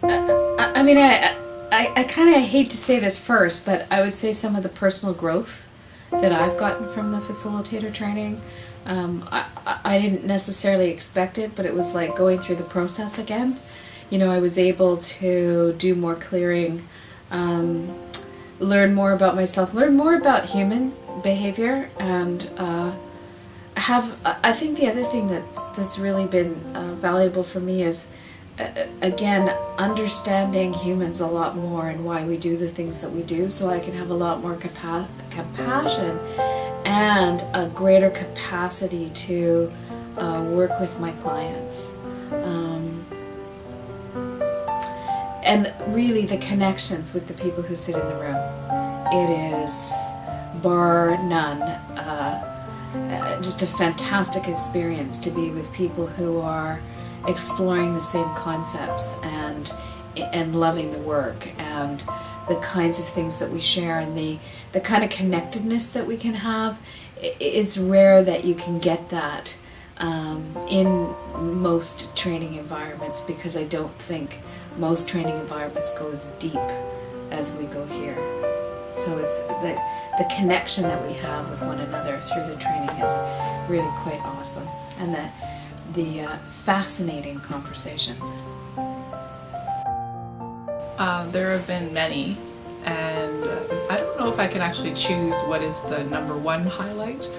I mean, I kind of hate to say this first, but I would say some of the personal growth that I've gotten from the facilitator training, I didn't necessarily expect it, but it was like going through the process again. You know, I was able to do more clearing, learn more about myself, learn more about human behavior, and I think the other thing that's really been valuable for me is, again, understanding humans a lot more and why we do the things that we do, so I can have a lot more compassion and a greater capacity to work with my clients. And really the connections with the people who sit in the room. It is, bar none, just a fantastic experience to be with people who are exploring the same concepts and loving the work and the kinds of things that we share and the kind of connectedness that we can have. It's rare that you can get that in most training environments, because I don't think most training environments go as deep as we go here. So it's the connection that we have with one another through the training is really quite awesome, and the fascinating conversations. There have been many, and I don't know if I can actually choose what is the number one highlight.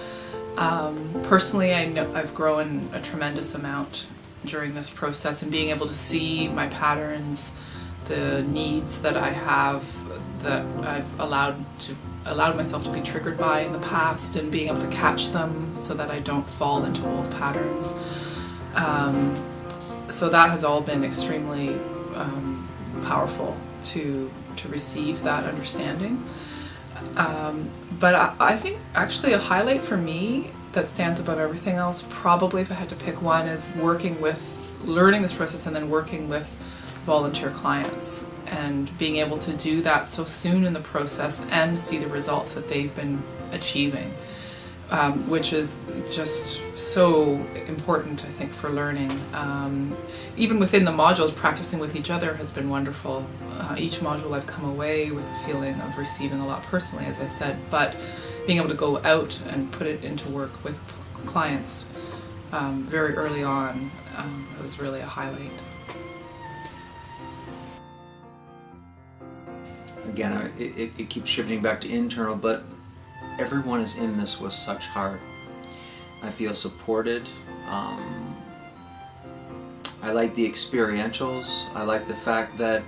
Personally, I know I've grown a tremendous amount during this process, and being able to see my patterns, the needs that I have, that I've allowed myself to be triggered by in the past, and being able to catch them so that I don't fall into old patterns. So that has all been extremely powerful to receive that understanding. But I think actually a highlight for me that stands above everything else, probably if I had to pick one, is learning this process and then working with volunteer clients, and being able to do that so soon in the process and see the results that they've been achieving, which is just so important, I think, for learning. Even within the modules, practicing with each other has been wonderful. Each module I've come away with a feeling of receiving a lot personally, as I said, but being able to go out and put it into work with clients very early on was really a highlight. Again, it keeps shifting back to internal, but everyone is in this with such heart. I feel supported. I like the experientials. I like the fact that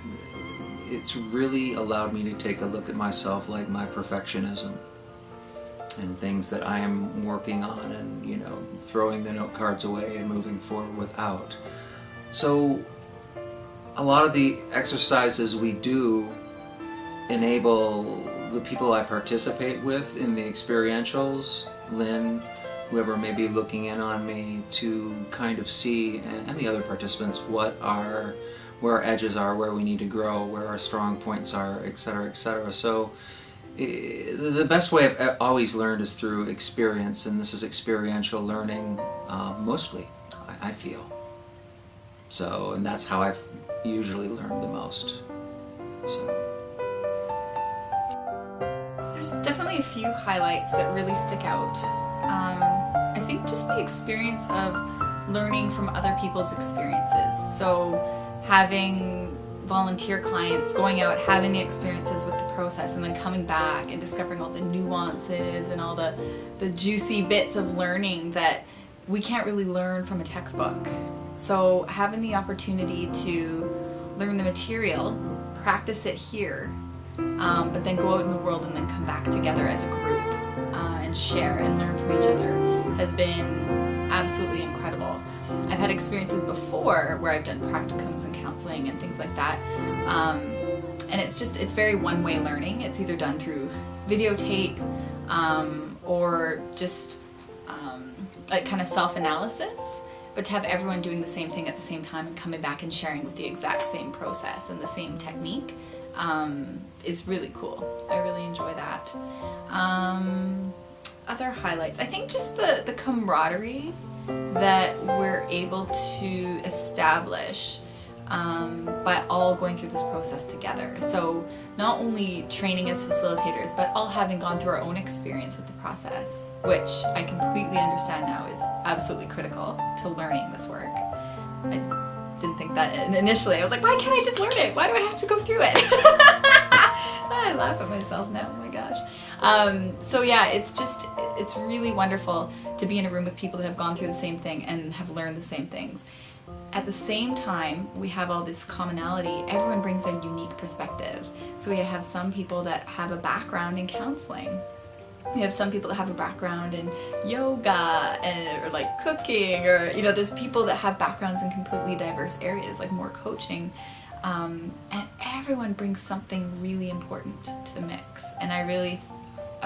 it's really allowed me to take a look at myself, like my perfectionism and things that I am working on, and throwing the note cards away and moving forward without. So a lot of the exercises we do enable the people I participate with in the experientials, Lynn, whoever may be looking in on me, to kind of see, and the other participants, where our edges are, where we need to grow, where our strong points are, etc., etc. So the best way I've always learned is through experience, and this is experiential learning mostly, I feel. So, and that's how I've usually learned the most. So. There's definitely a few highlights that really stick out. I think just the experience of learning from other people's experiences. So having volunteer clients, going out, having the experiences with the process, and then coming back and discovering all the nuances and all the juicy bits of learning that we can't really learn from a textbook. So having the opportunity to learn the material, practice it here, but then go out in the world and then come back together as a group and share and learn from each other has been absolutely incredible. I've had experiences before where I've done practicums and counseling and things like that, and it's very one-way learning. It's either done through videotape or just like kind of self-analysis, but to have everyone doing the same thing at the same time and coming back and sharing with the exact same process and the same technique is really cool. I really enjoy that. Other highlights, I think just the camaraderie that we're able to establish but all going through this process together. So not only training as facilitators, but all having gone through our own experience with the process, which I completely understand now is absolutely critical to learning this work. I didn't think that initially. I was like, why can't I just learn it? Why do I have to go through it? I laugh at myself now, oh my gosh. So yeah, it's really wonderful to be in a room with people that have gone through the same thing and have learned the same things. At the same time, we have all this commonality. Everyone brings their unique perspective. So we have some people that have a background in counseling. We have some people that have a background in yoga or like cooking, or there's people that have backgrounds in completely diverse areas, like more coaching. And everyone brings something really important to the mix, and I really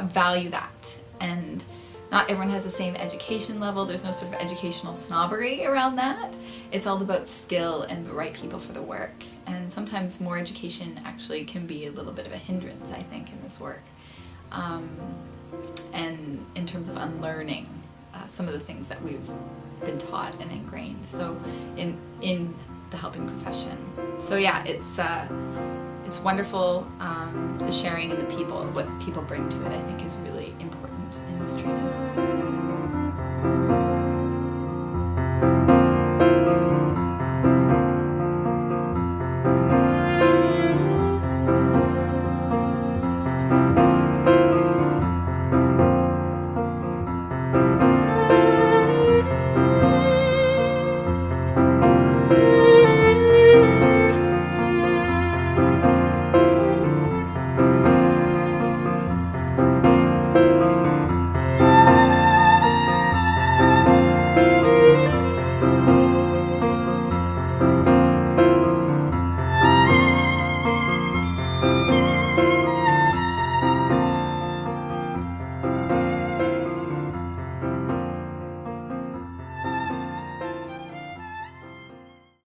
value that. And not everyone has the same education level. There's no sort of educational snobbery around that. It's all about skill and the right people for the work. And sometimes more education actually can be a little bit of a hindrance, I think, in this work. And in terms of unlearning some of the things that we've been taught and ingrained. So in the helping profession. So yeah, it's wonderful. The sharing and the people, what people bring to it, I think is really important in this training.